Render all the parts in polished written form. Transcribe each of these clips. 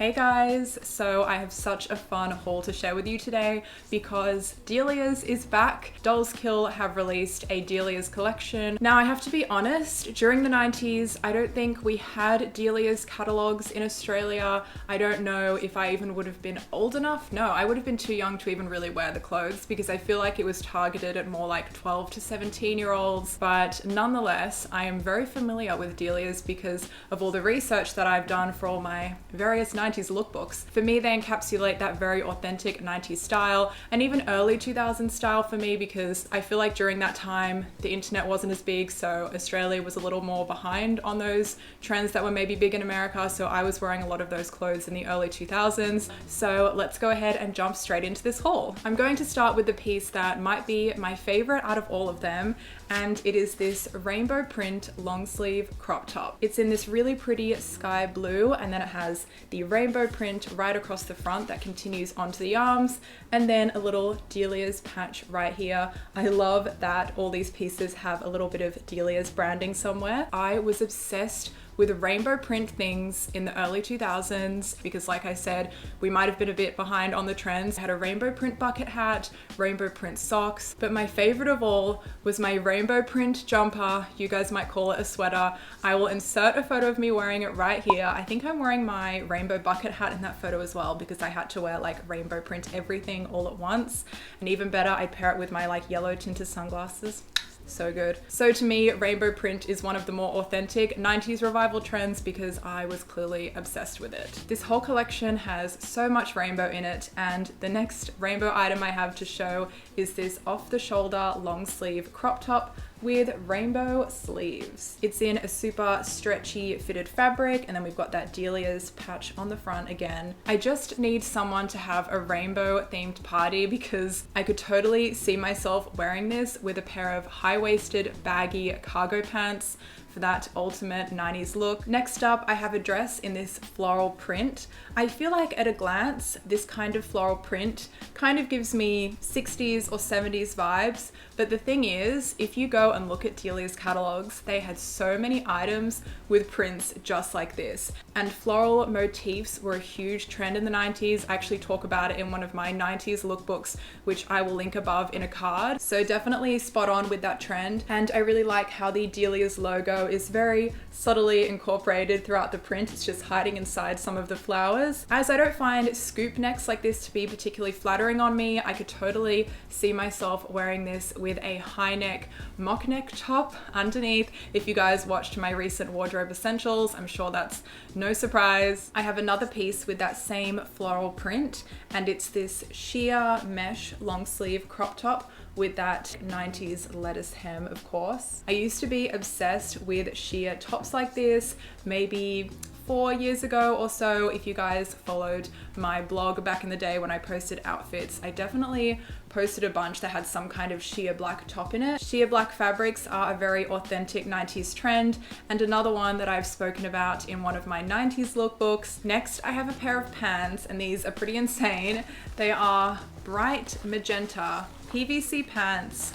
Hey guys, so I have such a fun haul to share with you today because dELiA's is back. Dollskill have released a dELiA's collection. Now I have to be honest, during the 90s, I don't think we had dELiA's catalogs in Australia. I don't know if I even would have been old enough. No, I would have been too young to even really wear the clothes because I feel like it was targeted at more like 12 to 17-year-olds. But nonetheless, I am very familiar with dELiA's because of all the research that I've done for all my various 90s lookbooks. For me, they encapsulate that very authentic 90s style and even early 2000s style for me because I feel like during that time the internet wasn't as big, so Australia was a little more behind on those trends that were maybe big in America, so I was wearing a lot of those clothes in the early 2000s. So let's go ahead and jump straight into this haul. I'm going to start with the piece that might be my favorite out of all of them, and it is this rainbow print long sleeve crop top. It's in this really pretty sky blue, and then it has the rainbow print right across the front that continues onto the arms, and then a little dELiA's patch right here. I love that all these pieces have a little bit of dELiA's branding somewhere. I was obsessed with rainbow print things in the early 2000s because, like I said, we might have been a bit behind on the trends. I had a rainbow print bucket hat, rainbow print socks, but my favorite of all was my rainbow print jumper. You guys might call it a sweater. I will insert a photo of me wearing it right here. I think I'm wearing my rainbow bucket hat in that photo as well because I had to wear like rainbow print everything all at once. And even better, I'd pair it with my like yellow tinted sunglasses. So good. So to me, rainbow print is one of the more authentic 90s revival trends because I was clearly obsessed with it. This whole collection has so much rainbow in it, and the next rainbow item I have to show is this off-the-shoulder long sleeve crop top with rainbow sleeves. It's in a super stretchy fitted fabric, and then we've got that dELiA's patch on the front again. I just need someone to have a rainbow themed party because I could totally see myself wearing this with a pair of high-waisted baggy cargo pants for that ultimate 90s look. Next up, I have a dress in this floral print. I feel like at a glance, this kind of floral print kind of gives me 60s or 70s vibes, but the thing is, if you go and look at dELiA's catalogs, they had so many items with prints just like this. And floral motifs were a huge trend in the 90s. I actually talk about it in one of my 90s lookbooks, which I will link above in a card. So definitely spot on with that trend. And I really like how the dELiA's logo is very subtly incorporated throughout the print. It's just hiding inside some of the flowers. As I don't find scoop necks like this to be particularly flattering on me, I could totally see myself wearing this with a high neck mock neck top underneath. If you guys watched my recent wardrobe essentials, I'm sure that's no surprise. I have another piece with that same floral print, and it's this sheer mesh long sleeve crop top with that 90s lettuce hem, of course. I used to be obsessed with sheer tops like this, maybe 4 years ago or so. If you guys followed my blog back in the day when I posted outfits, I definitely posted a bunch that had some kind of sheer black top in it. Sheer black fabrics are a very authentic 90s trend, and another one that I've spoken about in one of my 90s lookbooks. Next, I have a pair of pants, and these are pretty insane. They are bright magenta PVC pants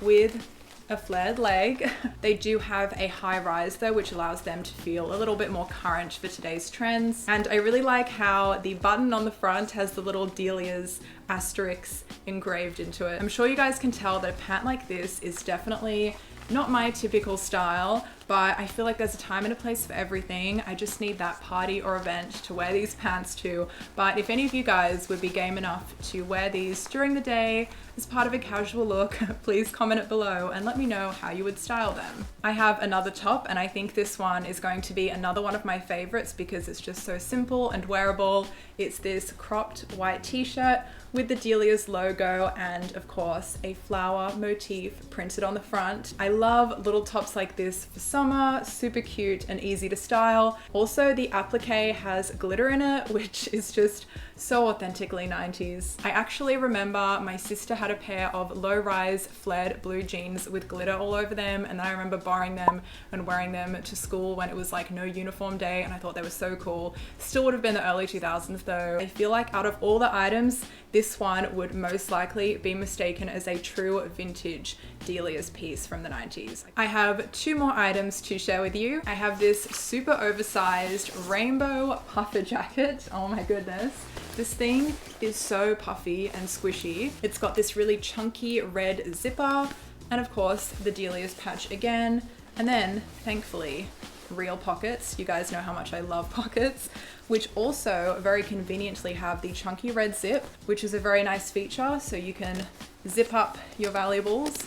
with a flared leg. They do have a high rise though, which allows them to feel a little bit more current for today's trends. And I really like how the button on the front has the little dELiA's asterisk engraved into it. I'm sure you guys can tell that a pant like this is definitely not my typical style, but I feel like there's a time and a place for everything. I just need that party or event to wear these pants to. But if any of you guys would be game enough to wear these during the day as part of a casual look, please comment it below and let me know how you would style them. I have another top, and I think this one is going to be another one of my favorites because it's just so simple and wearable. It's this cropped white t-shirt with the dELiA's logo and of course a flower motif printed on the front. I love little tops like this for summer, super cute and easy to style. Also, the applique has glitter in it, which is just so authentically 90s. I actually remember my sister had a pair of low-rise flared blue jeans with glitter all over them, and I remember borrowing them and wearing them to school when it was like no uniform day, and I thought they were so cool. Still would have been the early 2000s though. I feel like out of all the items, this one would most likely be mistaken as a true vintage dELiA's piece from the 90s. I have two more items items to share with you. I have this super oversized rainbow puffer jacket. Oh my goodness. This thing is so puffy and squishy. It's got this really chunky red zipper, and of course the dELiA's patch again. And then, thankfully, real pockets. You guys know how much I love pockets, which also very conveniently have the chunky red zip, which is a very nice feature. So you can zip up your valuables.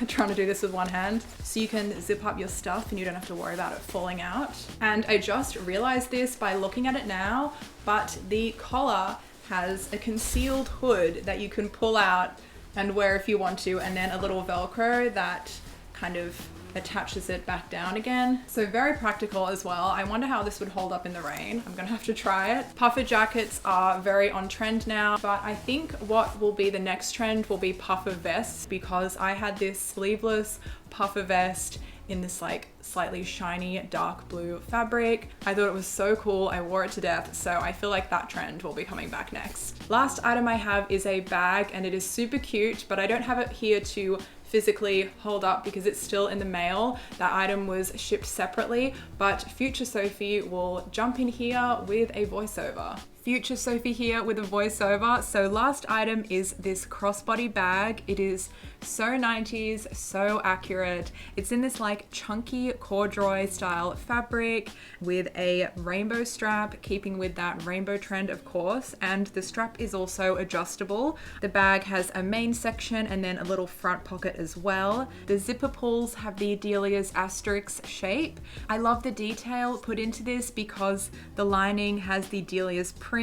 I'm trying to do this with one hand. So you can zip up your stuff and you don't have to worry about it falling out. And I just realized this by looking at it now, but the collar has a concealed hood that you can pull out and wear if you want to, and then a little Velcro that kind of attaches it back down again. So very practical as well. I wonder how this would hold up in the rain. I'm gonna have to try it. Puffer jackets are very on trend now, but I think what will be the next trend will be puffer vests, because I had this sleeveless puffer vest in this like slightly shiny dark blue fabric. I thought it was so cool. I wore it to death. So I feel like that trend will be coming back next. Last item I have is a bag, and it is super cute, but I don't have it here to physically hold up because it's still in the mail. That item was shipped separately, but future Sophie will jump in here with a voiceover. Future Sophie here with a voiceover. So last item is this crossbody bag. It is so 90s, so accurate. It's in this like chunky corduroy style fabric with a rainbow strap, keeping with that rainbow trend of course, and the strap is also adjustable. The bag has a main section and then a little front pocket as well. The zipper pulls have the dELiA's asterisk shape. I love the detail put into this because the lining has the dELiA's print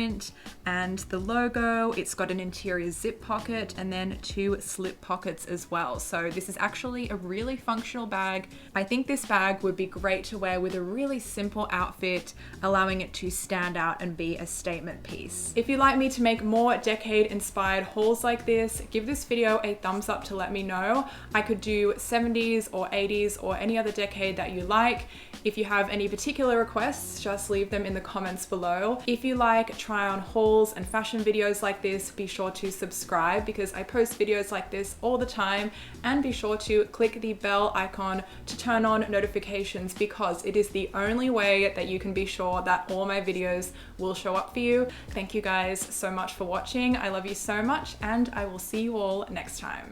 and the logo. It's got an interior zip pocket and then 2 slip pockets as well. So this is actually a really functional bag. I think this bag would be great to wear with a really simple outfit, allowing it to stand out and be a statement piece. If you'd like me to make more decade inspired hauls like this, give this video a thumbs up to let me know. I could do 70s or 80s or any other decade that you like. If you have any particular requests, just leave them in the comments below. If you like try on hauls and fashion videos like this, be sure to subscribe because I post videos like this all the time, and be sure to click the bell icon to turn on notifications because it is the only way that you can be sure that all my videos will show up for you. Thank you guys so much for watching. I love you so much, and I will see you all next time.